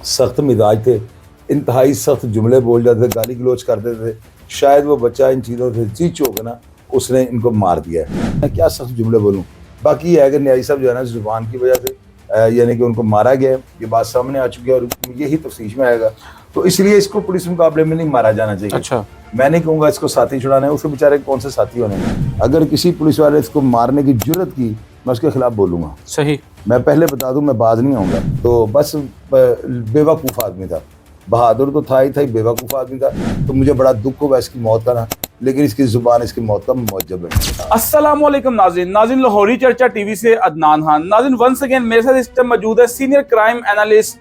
सख्त मिजाज थे, इंतहाई सख्त जुमले बोल जाते थे, गाली गलोच करते थे। शायद वो बच्चा इन चीज़ों से जी चौक ना उसने इनको मार दिया है। मैं क्या सख्त जुमले बोलूँ। बाकी ये है कि न्याजी साहब जो है ना जुबान की वजह से यानी कि उनको मारा गया है, ये बात सामने आ चुकी है और यही तफ्तीश में आएगा। तो इसलिए इसको पुलिस मुकाबले में नहीं मारा जाना चाहिए। अच्छा, मैं नहीं कहूँगा इसको साथी छुड़ाना है, उसके बेचारे कौन से साथी होने हैं। अगर किसी पुलिस वाले इसको मारने की जुर्रत की, मैं उसके खिलाफ बोलूँगा। सही। मैं पहले बता दूं, मैं बाज नहीं आऊँगा। तो बस बेवकूफ़ आदमी था, बहादुर तो था ही बेवकूफ़ आदमी था। तो मुझे बड़ा दुख हुआ इसकी मौत का ना, लेकिन इसकी ज़ुबान इसकी मौत का मौजब है। अस्सलामुअलैकुम नाज़रीन लाहौरी चर्चा टीवी से अदनान खान। नाज़रीन वंस अगेन मेरे साथ इस टाइम मौजूद है senior crime analyst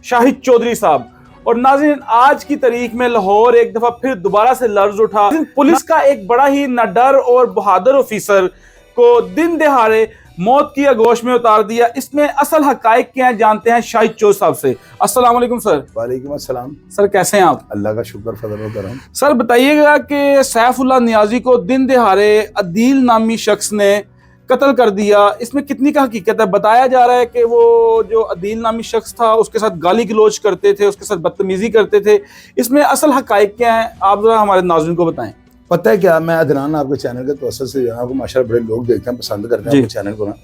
Shahid Chaudhary साहब। और नाज़रीन आज की तारीख में लाहौर एक दफा फिर दोबारा से लर्ज उठा। पुलिस का एक बड़ा ही निडर और बहादुर ऑफिसर को दिन दहाड़े मौत की आगोश में उतार दिया। इसमें असल हकायक क्या है जानते हैं शाहिद चौधरी साहब से। अस्सलाम वालेकुम सर। वालेकुम अस्सलाम। सर कैसे हैं आप? अल्लाह का शुक्र फजल व करम। सर बताइएगा कि सैफुल्लाह नियाजी को दिन दहाड़े अदील नामी शख्स ने कत्ल कर दिया, इसमें कितनी का हकीकत है? बताया जा रहा है कि वो जो अदील नामी शख्स था उसके साथ गाली गलोच करते थे, उसके साथ बदतमीजी करते थे। इसमें असल हकायक क्या है, आप जरा हमारे नाज़रीन को बताएं। पता है क्या, मैं अदनान आपके चैनल के तवज्जुह से आपको माशाल्लाह बड़े लोग देखते हैं, पसंद करते हैं आपके चैनल को ना।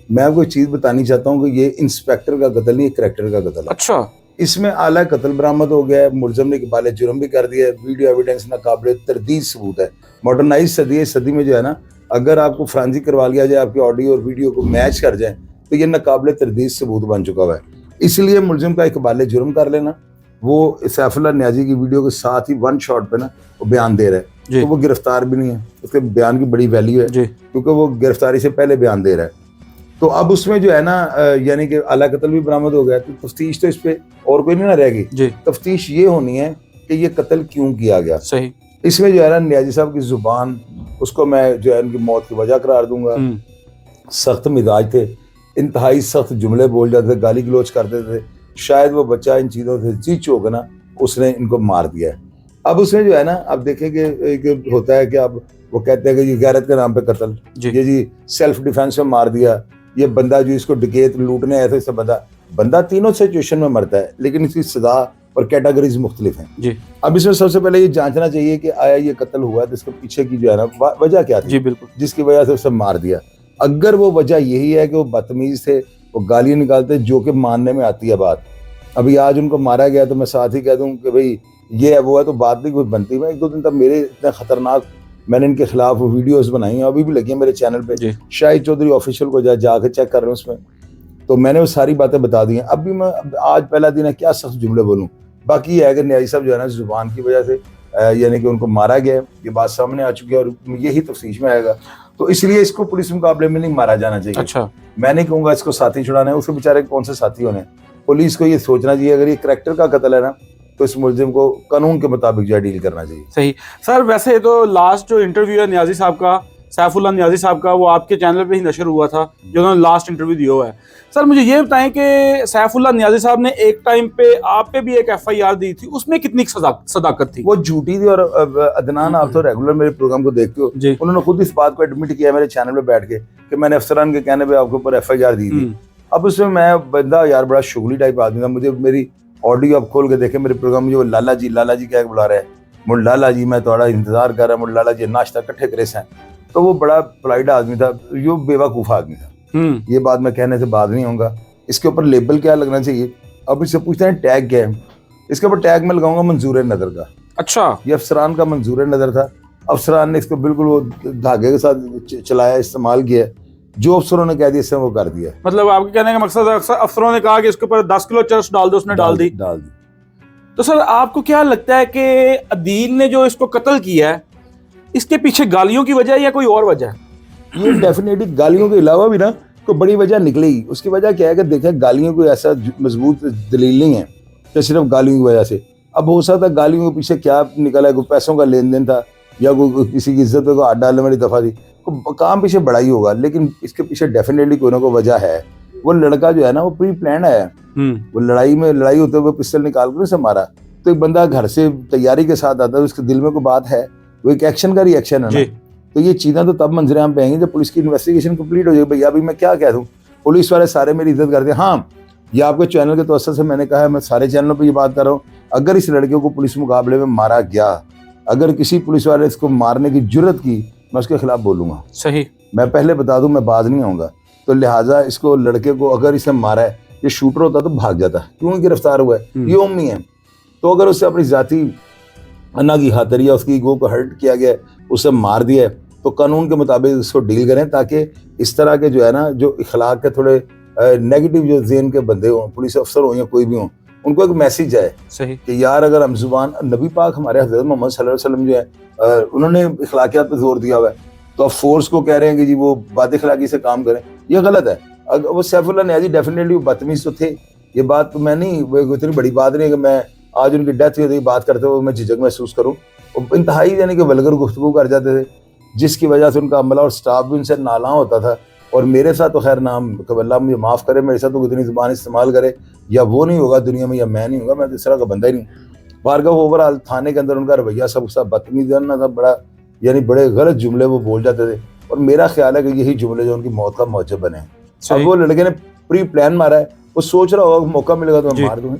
मैं आपको एक चीज़ बतानी चाहता हूँ कि ये इंस्पेक्टर का कत्ल नहीं, करैक्टर का कत्ल है। अच्छा, इसमें आला कत्ल बरामद हो गया है, मुलजम ने इकबाल जुर्म भी कर दिया है, वीडियो एविडेंस नाकाबिल तरदीद सबूत है। मॉडर्नाइज सदी है, सदी में जो है ना, अगर आपको फ्रांजिक करवा लिया जाए, आपकी ऑडियो और वीडियो को मैच कर जाए तो ये नाकाबिल तरदीद सबूत बन चुका हुआ है। इसलिए मुलजिम का इकबाल जुर्म कर लेना, वो सैफुल्लाह नियाजी की वीडियो के साथ ही वन शॉट पे ना वो बयान दे रहा है, तो वो गिरफ्तार भी नहीं है। उसके बयान की बड़ी वैल्यू है क्योंकि वो गिरफ्तारी से पहले बयान दे रहा है। तो अब उसमें जो है ना यानी कि आला कत्ल भी बरामद हो गया, तो तफ्तीश तो इस पे और कोई नहीं ना रहेगी। तफ्तीश ये होनी है कि ये कत्ल क्यों किया गया। सही। इसमें जो है ना नियाजी साहब की जुबान, उसको मैं जो है उनकी मौत की वजह करार दूंगा। सख्त मिजाज थे, इंतहाई सख्त जुमले बोल जाते थे, गाली गलोच करते थे। शायद वो बच्चा इन चीज़ों से जी चौक ना उसने इनको मार दिया है। अब उसमें जो है ना, अब देखेंगे एक होता है कि अब वो कहते हैं कि ये गैरत के नाम पे कत्ल, ये जी सेल्फ डिफेंस में मार दिया। ये बंदा जो इसको डकैत लूटने आया था, इससे बंदा तीनों सिचुएशन में मरता है, लेकिन इसकी सजा और कैटेगरीज मुख्तलिफ हैं। अब इसमें सबसे पहले ये जांचना चाहिए कि आया ये कत्ल हुआ तो इसके पीछे की जो है ना वजह क्या थी, बिल्कुल, जिसकी वजह से उसे मार दिया। अगर वो वजह यही है कि वो बदतमीज थे, वो गालियाँ निकालते, जो कि मानने में आती है बात। अभी आज उनको मारा गया तो मैं साथ ही कह दूं कि भाई ये है वो है, तो बात नहीं कुछ बनती। मैं एक दो दिन तक मेरे इतने खतरनाक मैंने इनके खिलाफ वीडियोस बनाई हैं, अभी भी लगी है मेरे चैनल पे, शाहिद चौधरी ऑफिशियल को जाके चेक कर रहे हैं उसमें, तो मैंने वो सारी बातें बता दी हैं। अब भी मैं आज पहला दिन है, क्या सख्त जुमले बोलूँ। बाकी ये है कि न्याजी साहब जो है ना जुबान की वजह से यानी कि उनको मारा गया है, ये बात सामने आ चुकी है और यही तफ्तीश में आएगा। तो इसलिए इसको पुलिस मुकाबले में नहीं मारा जाना चाहिए। अच्छा, मैं नहीं कहूँगा इसको साथी छुड़ाना है, उसके बेचारे कौन से साथी होने। पुलिस को ये सोचना चाहिए, अगर ये करैक्टर का कत्ल है ना, तो इस मुलजिम को कानून के मुताबिक जो है डील करना चाहिए। सही। सर वैसे तो लास्ट जो इंटरव्यू है नियाजी साहब का, सैफुल्लाह नियाजी साहब का, वो आपके चैनल पे ही नशर हुआ था, जो उन्होंने लास्ट इंटरव्यू दिया हुआ है। सर मुझे ये बताएं कि सैफुल्लाह नियाजी साहब ने एक टाइम पे आप पे भी एक FIR दी थी, उसमें कितनी सदाकत थी? वो झूठी थी। और अदनान, आप तो रेगुलर मेरे प्रोग्राम को देखते हो, उन्होंने खुद इस बात को एडमिट किया मेरे चैनल पे बैठ के कि मैंने अफसरान के कहने पे आपके ऊपर FIR दी थी। अब उसमें मैं बंदा यार बड़ा शुगली टाइप आदमी था, मुझे मेरी ऑडियो आप खोल के देखे मेरे प्रोग्राम में, जो लाला जी क्या बुला रहा है, मुझे लाला जी मैं थोड़ा इंतजार कर रहा हूँ, मुझे लाला जी नाश्ता कट्ठे करे हैं। तो वो बड़ा पोलाइट आदमी था, जो बेवकूफ़ आदमी था। ये बात मैं कहने से बात नहीं होगा। इसके ऊपर लेबल क्या लगना चाहिए, अब इससे पूछते हैं टैग क्या है, इसके ऊपर टैग मैं लगाऊंगा मंजूर नज़र का। अच्छा, ये अफसरान का मंजूर नज़र था, अफसरान ने इसको बिल्कुल वो धागे के साथ चलाया, इस्तेमाल किया, जो अफसरों ने कह दिया इससे वो कर दिया। मतलब आपके कहने का मकसद अफसरों ने कहा कि इसके ऊपर 10 किलो चर्च डाल दो, उसने डाल दी। तो सर आपको क्या लगता है कि अदील ने जो इसको कत्ल किया है, इसके पीछे गालियों की वजह या कोई और वजह है? ये डेफिनेटली गालियों के अलावा भी ना कोई बड़ी वजह निकलेगी। उसकी वजह क्या है कि देखें, गालियों को ऐसा मजबूत दलील नहीं है कि सिर्फ गालियों की वजह से। अब हो सकता है गालियों के पीछे क्या निकला है, कोई पैसों का लेन देन था या कोई किसी की इज्जत को हाथ डालने वाली दफा थी, काम पीछे बड़ा ही होगा, लेकिन इसके पीछे डेफिनेटली कोई ना कोई वजह है। वो लड़का जो है ना वो प्री प्लान है, वो लड़ाई होते हुए पिस्टल निकाल कर उसे मारा। तो एक बंदा घर से तैयारी के साथ आता है, उसके दिल में कोई बात है, वो एक एक्शन का रिएक्शन है ना। तो ये चीज़ें तो तब मंजरे आम पे आएंगी जब पुलिस की इन्वेस्टिगेशन कंप्लीट हो जाएगी। भैया अभी मैं क्या कह दूँ, पुलिस वाले सारे मेरी इज्जत करते हैं। हाँ, या आपके चैनल के तवज्जो से मैंने कहा है, मैं सारे चैनलों पे ये बात कर रहा हूँ, अगर इस लड़के को पुलिस मुकाबले में मारा गया, अगर किसी पुलिस वाले इसको मारने की जुर्रत की, मैं उसके खिलाफ बोलूँगा। सही। मैं पहले बता दूं, मैं बाज नहीं आऊँगा। तो लिहाजा इसको, लड़के को अगर इसने मारा है, ये शूटर होता तो भाग जाता, क्यों गिरफ्तार हुआ है, ये उम्मी है। तो अगर उससे अपनी जाती अन्ना की खातिर या उसकी ईगो को हर्ट किया गया, उसे मार दिया है, तो कानून के मुताबिक इसको डील करें, ताकि इस तरह के जो है ना, जो इखलाक के थोड़े नेगेटिव जो ज़हन के बंदे हों, पुलिस अफसर हों या कोई भी हों, उनको एक मैसेज जाए सही कि यार अगर हम जुबान, नबी पाक हमारे हज़रत मोहम्मद सल्लल्लाहु अलैहि वसल्लम जो है, उन्होंने इखलाकियात पर जोर दिया हुआ है, तो अब फोर्स को कह रहे हैं कि जी वो बात इखलाकी से काम करें, ये गलत है। अगर वो सैफुल्लाह नियाज़ी डेफिनेटली बदतमीज तो थे, ये बात तो मैं नहीं, वो इतनी बड़ी बात नहीं है कि मैं आज उनकी डेथ हुई थी बात करते हुए मैं झिझक महसूस करूँ। वो इंतहाई यानी कि वल्गर गुफ्तगू कर जाते थे, जिसकी वजह से उनका अमला और स्टाफ भी उनसे नाला होता था। और मेरे साथ तो खैर नाम, अल्लाह मुझे माफ़ करे, मेरे साथ तो इतनी ज़ुबान इस्तेमाल करे, या वो नहीं होगा दुनिया में या मैं नहीं होगा, मैं तो इस तरह का बंदा ही नहीं। भार्गव ओवरऑल थाने के अंदर उनका रवैया सब बदतमीज़ था, बड़ा यानी बड़े गलत जुमले वो बोल जाते थे, और मेरा ख्याल है कि यही जुमले जो उनकी मौत का मौजब बने। अब वो लड़के ने प्री प्लान मारा है, वो सोच रहा होगा मौका मिलेगा तो मैं मार दूंगा।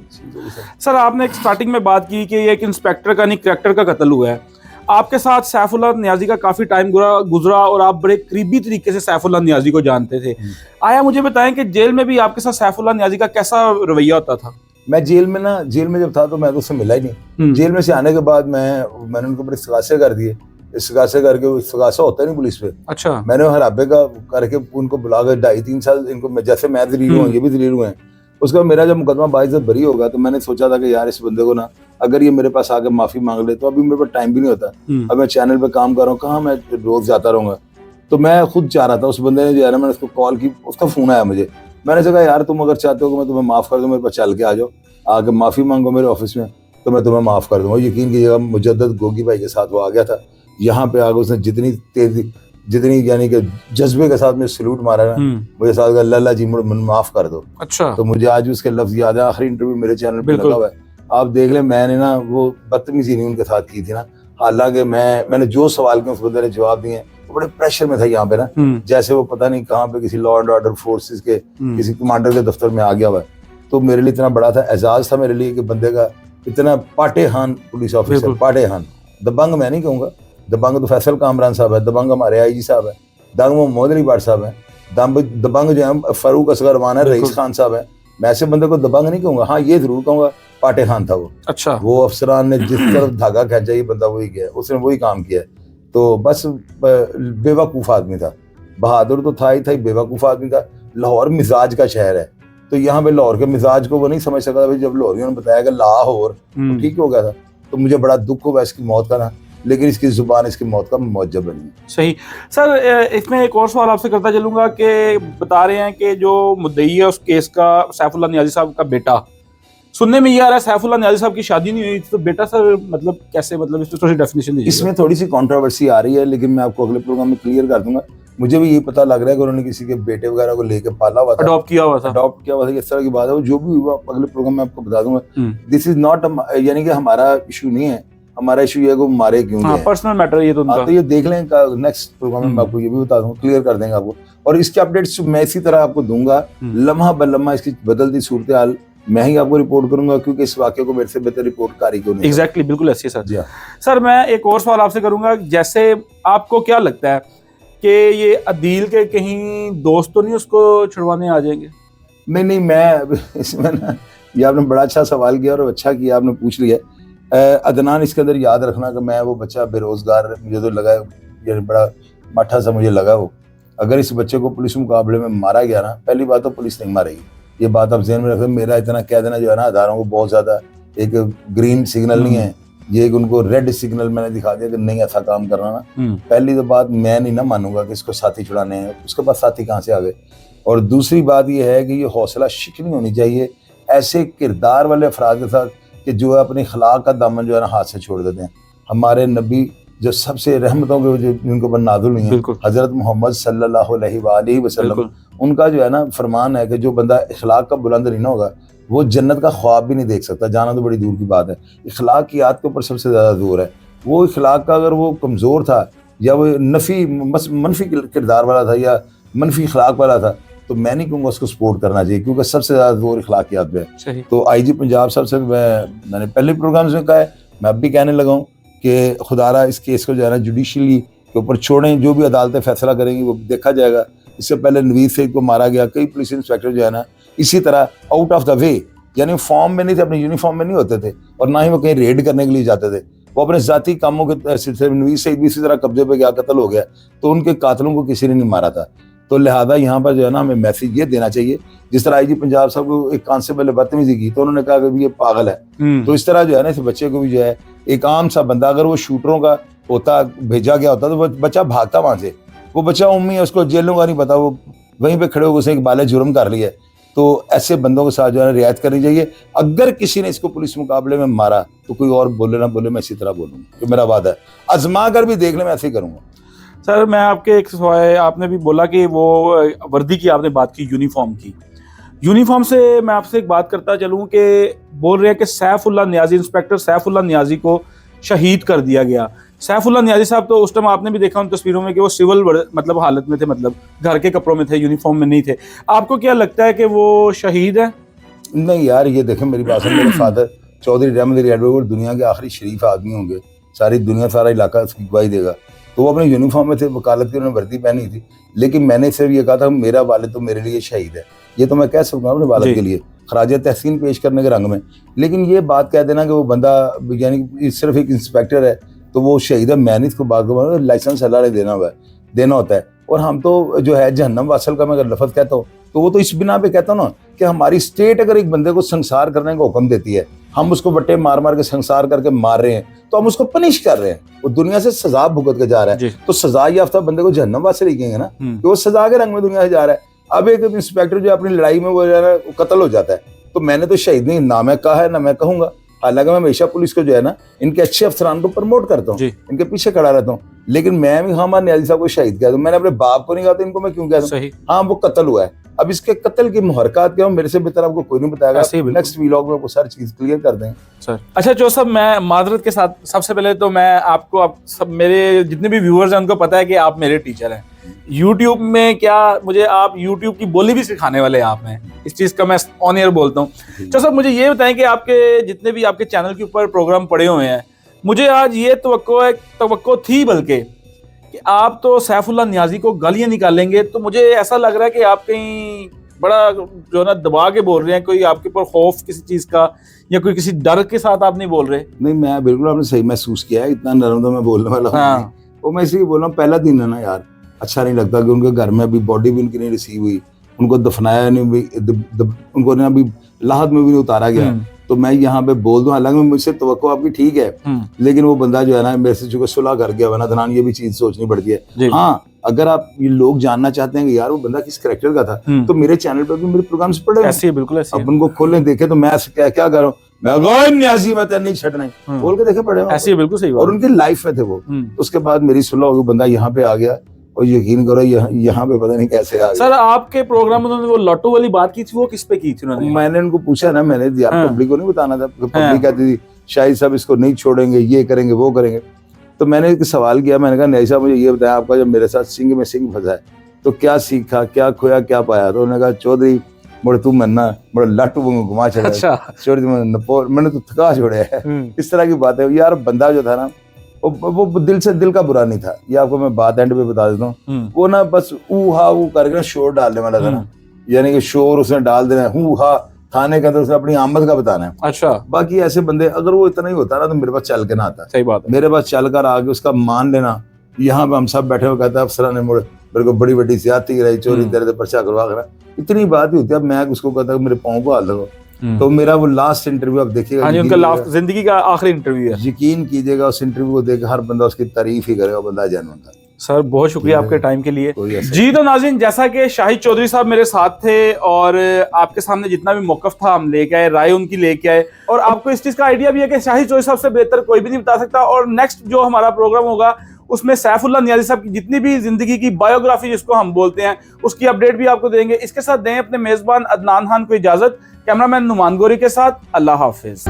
सर आपने एक स्टार्टिंग में बात की कि ये एक इंस्पेक्टर का नहीं करैक्टर का कत्ल हुआ है। आपके साथ सैफुल्लाह नियाज़ी का काफ़ी टाइम गुजरा और आप बड़े करीबी तरीके से सैफुल्लाह नियाज़ी को जानते थे। आया मुझे बताएं कि जेल में भी आपके साथ सैफुल्लाह नियाज़ी का कैसा रवैया होता था? मैं जेल में जब था तो मैं तो उससे मिला ही नहीं। जेल में से आने के बाद मैंने उनको बड़े इस्तगासे कर दिए, इस्तगासे करके, इस्तगासा होता नहीं पुलिस पे। अच्छा। मैंने हराबे का करके उनको बुला कर 2.5-3 साल इनको, जैसे मैं दलील हूँ ये भी दलील हुए हैं। उसके बाद मेरा जब मुकदमा बाइज्जत बरी होगा तो मैंने सोचा था कि यार इस बंदे को ना, अगर ये मेरे पास आके माफ़ी मांग ले तो अभी मेरे पास टाइम भी नहीं होता, अब मैं चैनल पे काम कर रहा हूँ, कहाँ मैं रोज़ जाता रहूँगा। तो मैं खुद चाह रहा था, उस बंदे ने जो है ना, मैंने उसको कॉल की, उसका फ़ोन आया मुझे, मैंने कहा यार तुम अगर चाहते हो कि मैं तुम्हें माफ़ कर दूँ, मेरे पास चल के आ जाओ, आके माफ़ी मांगो मेरे ऑफिस में, तो मैं तुम्हें माफ़ कर दूँगा। यकीन कीजिएगा, मुजद्दद गोगी भाई के साथ वो आ गया था यहाँ पे, आगे उसने जितनी यानी कि जज्बे के साथ में सलूट मारा ना, मुझे साथ कहा लल्ला जी मुझे माफ़ कर दो। अच्छा। तो मुझे आज उसके लफ्ज़ याद है, आखिरी इंटरव्यू मेरे चैनल पे लगा हुआ है, आप देख लें। मैंने ना वो बदतमीजी नहीं उनके साथ की थी ना, हालांकि मैंने जो सवाल किए उस बंदे ने जवाब दिए, वो बड़े प्रेशर में था यहाँ पे ना, जैसे वो पता नहीं कहाँ पे किसी लॉ एंड ऑर्डर फोर्सेस के किसी कमांडर के दफ्तर में आ गया हुआ है। तो मेरे लिए इतना बड़ा था, एजाज था मेरे लिए कि बंदे का इतना पाटे हान पुलिस ऑफिसर, पाटे हान, दबंग मैं नहीं कहूँगा, दबंग तो फैसल कामरान साहब है, दबंग हमारे आईजी साहब है, दबंग मोहम्मद अली भट्ट साहब है, दबंग जो है फारूक असगर वान है, रईस खान साहब है। मैं ऐसे बंदे को दबंग नहीं कहूँगा, हाँ ये जरूर कहूँगा पाटे खान था वो। अच्छा। वो अफसरान ने जिस तरफ धागा खींचा ये बंदा वही गया, उसने वही काम किया। तो बस बेवकूफ़ आदमी था, बहादुर तो था ही था, बेवकूफ़ आदमी था। लाहौर मिजाज का शहर है, तो यहाँ पे लाहौर के मिजाज को वो नहीं समझ सका था। जब लाहौरियों ने बताया कि लाहौर, तो ठीक हो गया था। तो मुझे बड़ा दुख हुआ इसकी मौत का ना, लेकिन इसकी जुबान इसकी मौत का मौजब बनी। सही। सर इसमें एक और सवाल आपसे करता चलूंगा कि बता रहे हैं कि जो मुद्दई है उस केस का, सैफुल्लाह नियाज़ी साहब का बेटा, सुनने में ये आ रहा है सैफुल्लाह नियाज़ी साहब की शादी नहीं हुई, तो बेटा सर मतलब कैसे, मतलब इसमें थोड़ी डेफिनेशन दीजिए। इसमें थोड़ी सी कंट्रोवर्सी आ रही है, लेकिन मैं आपको अगले प्रोग्राम में क्लियर कर दूंगा। मुझे भी ये पता लग रहा है कि उन्होंने किसी के बेटे वगैरह को लेकर पाला हुआ था, अडॉप्ट किया हुआ था, इस तरह की बात है। वो जो भी हुआ अगले प्रोग्राम में आपको बता दूंगा। दिस इज नॉट, यानी कि हमारा इशू नहीं है, हमारा इशू ये को मारे क्यों, पर्सनल मैटर ये तो उनका। तो ये देख लें, नेक्स्ट प्रोग्राम में आपको ये भी बता दूंगा, क्लियर कर देंगे आपको। और इसके अपडेट्स मैं इसी तरह आपको दूंगा, लम्हा ब लम्हा इसकी बदलती सूरत हाल मैं ही आपको रिपोर्ट करूंगा, क्योंकि इस वाक्य को मेरे से बेहतर रिपोर्ट कारी क्यों नहीं। एग्जैक्टली, बिल्कुल ऐसे सर। जी सर मैं एक और सवाल आपसे करूंगा, जैसे आपको क्या लगता है कि ये अदील के कहीं दोस्त तो नहीं उसको छुड़वाने आ जाएंगे? नहीं, मैं इसमें ना, ये आपने बड़ा अच्छा सवाल किया और अच्छा किया आपने पूछ लिया। अदनान, इसके अंदर याद रखना कि मैं वो बच्चा बेरोजगार, मुझे तो लगा ये बड़ा माठा सा मुझे लगा वो। अगर इस बच्चे को पुलिस मुकाबले में मारा गया ना, पहली बात तो पुलिस नहीं मारेगी, ये बात आप ज़हन में रखें। मेरा इतना कह देना जो है ना, अदारों को बहुत ज़्यादा एक ग्रीन सिग्नल नहीं है, ये एक उनको रेड सिग्नल मैंने दिखा दिया कि नहीं ऐसा काम करना ना। पहली तो बात मैं नहीं ना मानूंगा कि इसको साथी छुड़ाने हैं, उसके पास साथी कहाँ से आ गए। और दूसरी बात ये है कि ये हौसला शिक नहीं होनी चाहिए ऐसे किरदार वाले अफराद के साथ कि जो है अपनी खलाक का दामन जो है ना हाथ से छोड़ देते हैं। हमारे नबी जो सबसे रहमतों के जो जिनको पर नाज़िल हुई हैं, हज़रत मोहम्मद सल्लल्लाहु अलैहि वसल्लम, उनका जो है ना फरमान है कि जो बंदा इखलाक का बुलंद नहीं ना होगा, वो जन्नत का ख्वाब भी नहीं देख सकता, जाना तो बड़ी दूर की बात है। इखलाक की याद के ऊपर सबसे ज़्यादा जोर है। वो इखलाक का अगर वो कमज़ोर था या वो मनफी किरदार वाला था या मनफी इखलाक वाला था, तो मैं नहीं कहूँगा उसको सपोर्ट करना चाहिए, क्योंकि सबसे ज़्यादा जोर अखलाकियात पे है। सही। तो आईजी पंजाब साहब से मैंने पहले प्रोग्राम्स में कहा है, मैं अब भी कहने लगा हूँ कि खुदारा इस केस को जो है ना जुडिशली के ऊपर छोड़ें, जो भी अदालतें फैसला करेंगी वो देखा जाएगा। इससे पहले नवीद सईद को मारा गया, कई पुलिस इंस्पेक्टर जो है ना इसी तरह आउट ऑफ द वे, यानी फॉर्म में नहीं थे, अपने यूनिफॉर्म में नहीं होते थे, और ना ही वो कहीं रेड करने के लिए जाते थे, वो अपने जाती कामों के सिलसिले में। नवीद सईद भी इसी तरह कब्जे पे गया, कत्ल हो गया, तो उनके कातलों को किसी ने नहीं मारा था। तो लिहाजा यहाँ पर जो है ना हमें मैसेज ये देना चाहिए, जिस तरह आईजी पंजाब साहब को एक कांस्टेबल ने बदतमीजी की तो उन्होंने कहा कि ये पागल है, तो इस तरह जो है ना इस बच्चे को भी जो है एक आम सा बंदा, अगर वो शूटरों का होता, भेजा गया होता, तो वो बच्चा भागता वहां से। वो बच्चा उम्मी है, उसको जेलों का नहीं पता, वो वहीं पे खड़े होकर उसने एक बाले जुर्म कर लिया। तो ऐसे बंदों के साथ जो है रियायत करनी चाहिए। अगर किसी ने इसको पुलिस मुकाबले में मारा तो कोई और बोले ना बोले, मैं इसी तरह बोलूंगा, तो मेरा वादा है, आजमा कर भी देख ले, मैं ऐसे ही करूंगा। सर मैं आपके एक सवाल, आपने भी बोला कि वो वर्दी की आपने बात की, यूनिफॉर्म की। यूनिफॉर्म से मैं आपसे एक बात करता चलूं कि बोल रहे हैं कि सैफुल्लाह नियाजी, इंस्पेक्टर सैफुल्लाह नियाजी को शहीद कर दिया गया। सैफुल्लाह नियाजी साहब तो उस टाइम आपने भी देखा उन तस्वीरों में कि वो सिविल मतलब हालत में थे, मतलब घर के कपड़ों में थे, यूनिफॉर्म में नहीं थे। आपको क्या लगता है कि वो शहीद है? नहीं यार, ये देखें मेरी बात है, मेरे फादर चौधरी रहमत अली एडवोकेट दुनिया के आखिरी शरीफ आदमी होंगे, सारी दुनिया सारा इलाका उसकी गवाही देगा। तो वो अपने यूनिफॉर्म में थे, वकालत की उन्होंने वर्दी पहनी थी, लेकिन मैंने सिर्फ ये कहा था मेरा वालिद तो मेरे लिए शहीद है, ये तो मैं कह सकता हूँ अपने वालिद के लिए खराज तहसीन पेश करने के रंग में। लेकिन ये बात कह देना कि वो बंदा यानी सिर्फ एक इंस्पेक्टर है तो वो शहीद है, मैंने इसको बात को लाइसेंस अल्लाह ने देना होता है। और हम तो जो है जहन्नम वासल का मैं अगर लफ्ज़ कहता हूँ तो वो तो इस बिना पे कहता हूँ ना कि हमारी स्टेट अगर एक बंदे को संसार करने का हुक्म देती है, हम उसको बट्टे मार मार के संसार करके मार रहे हैं, तो हम उसको पनिश कर रहे हैं, वो दुनिया से सजा भुगत के जा रहा है। तो सजा याफ्ता बंदे को जहन्नम वासल ही कहेंगे ना, कि वो सजा के रंग में दुनिया से जा रहा है। अब एक इंस्पेक्टर जो अपनी लड़ाई में वो कत्ल हो जाता है, तो मैंने तो शहीद नहीं ना मैं कहा है ना मैं कहूंगा। हालांकि मैं हमेशा पुलिस को जो है ना इनके अच्छे अफसरान को प्रमोट करता हूँ, इनके पीछे खड़ा रहता हूँ, लेकिन मैं भी हमारे नियाजी साहब को शहीद कह दूं, मैंने अपने बाप को नहीं कहा तो इनको मैं क्यों कह दूं? हाँ वो कत्ल हुआ है, अब इसके कत्ल की मुहरकत क्या हो मेरे से बेहतर आपको कोई नहीं बताएगा। नेक्स्ट व्लॉग में आपको सारी चीज क्लियर कर देंगे सर। अच्छा जो सब, मैं माजरत के साथ सबसे पहले तो मैं आपको सब मेरे जितने भी व्यूअर्स हैं उनको पता है कि आप मेरे टीचर हैं यूट्यूब में। क्या मुझे आप यूट्यूब की बोली भी सिखाने वाले आप हैं, इस चीज़ का मैं ऑन एयर बोलता हूँ। तो सर मुझे ये बताएं कि आपके जितने भी आपके चैनल के ऊपर प्रोग्राम पड़े हुए हैं, मुझे आज ये तवक्को थी बल्कि कि आप तो सैफुल्लाह नियाजी को गालियाँ निकालेंगे, तो मुझे ऐसा लग रहा है कि आप कहीं बड़ा जो ना दबा के बोल रहे हैं, कोई आपके ऊपर खौफ किसी चीज़ का या कोई किसी डर के साथ आप नहीं बोल रहे। नहीं, मैं बिल्कुल आपने सही महसूस किया है, इतना नरम तो मैं बोलने वाला हूँ। वो मैं इसलिए बोल रहा हूँ, पहला दिन है ना यार, अच्छा नहीं लगता कि उनके घर में अभी बॉडी भी उनकी नहीं रिसीव हुई, उनको दफनाया नहीं, उनको ना अभी लाहद में भी नहीं उतारा गया, तो मैं यहाँ पे बोल दूं, हालांकि मुझसे तवक्को आपकी ठीक है, लेकिन वो बंदा जो है ना मेरे से चूंकि सुलह कर गया वरना दनान, ये भी चीज सोचनी पड़ती है। हाँ, अगर आप ये लोग जानना चाहते हैं कि यार वो बंदा किस कैरेक्टर का था, तो मेरे चैनल पर भी मेरे प्रोग्राम्स पड़े हैं, बिल्कुल अब उनको खोलें देखे, तो मैं क्या करूँ, मैं न्याजी में नहीं छटना बोल के देखे पड़े, ऐसे बिल्कुल सही। और उनकी लाइफ में थे वो, उसके बाद मेरी सुलह हो गई, बंदा यहाँ पे आ गया, और यकीन करो यहाँ पे पता नहीं कैसे आ गया। सर आपके प्रोग्राम में उन्होंने वो लॉटो वाली बात की थी, वो किस पे की थी उन्होंने? मैंने उनको पूछा ना, मैंने यार पब्लिक को नहीं बताना था, पब्लिक कहती थी शाहिद साहब इसको नहीं छोड़ेंगे, ये करेंगे वो करेंगे, तो मैंने एक सवाल किया, मैंने कहा नहीं साहब मुझे ये बताया, आपका जब मेरे साथ सिंह में सिंह फंसा है तो क्या सीखा, क्या खोया, क्या पाया? तो उन्होंने कहा चौधरी बड़े तू मरना बड़ा लाटू घुमा चढ़ा, चौधरी मैंने तो थका छोड़े है, इस तरह की बात है यार। बंदा जो था ना वो दिल का बुरा नहीं था, ये आपको मैं बात एंड पे बता देता हूँ। वो ना बस ऊहा वो करके ना शोर डालने वाला था ना, यानी कि शोर उसने डाल देना है, ऊहा थाने का, तो उसने अपनी आमद का बताना है। अच्छा, बाकी ऐसे बंदे अगर वो इतना ही होता ना तो मेरे पास चल के ना आता। सही बात है, मेरे पास चल कर आके उसका मान लेना, यहाँ पे हम सब बैठे हुए कहते हैं अफसर ने मेरे को बड़ी बड़ी ज्यादती कराई, चोरी तेरे पर्चा करवा कर, इतनी बात ही होती है। अब मैं उसको कहता मेरे पाँव को हाल दो, तो मेरा वो लास्ट इंटरव्यू आप देखिएगा, उनका लास्ट जिंदगी का आखिरी इंटरव्यू है, यकीन कीजिएगा उस इंटरव्यू को देख हर बंदा उसकी तारीफ ही करेगा, बंदा जेन्युइन था। सर बहुत शुक्रिया आपके टाइम के लिए जी। तो नाज़रीन, जैसा कि शाहिद चौधरी साहब मेरे साथ थे और आपके सामने जितना भी मौकफ था हम लेके आए, राय उनकी लेके आए, और आपको इस चीज़ का आइडिया भी है कि शाहिद चौधरी साहब से बेहतर कोई भी नहीं बता सकता। और नेक्स्ट जो हमारा प्रोग्राम होगा उसमें सैफुल्लाह नियाजी साहब की जितनी भी जिंदगी की बायोग्राफी जिसको हम बोलते हैं उसकी अपडेट भी आपको देंगे। इसके साथ दें अपने मेजबान अदनान खान को इजाजत, कैमरामैन नुमान गोरी के साथ अल्लाह हाफिज।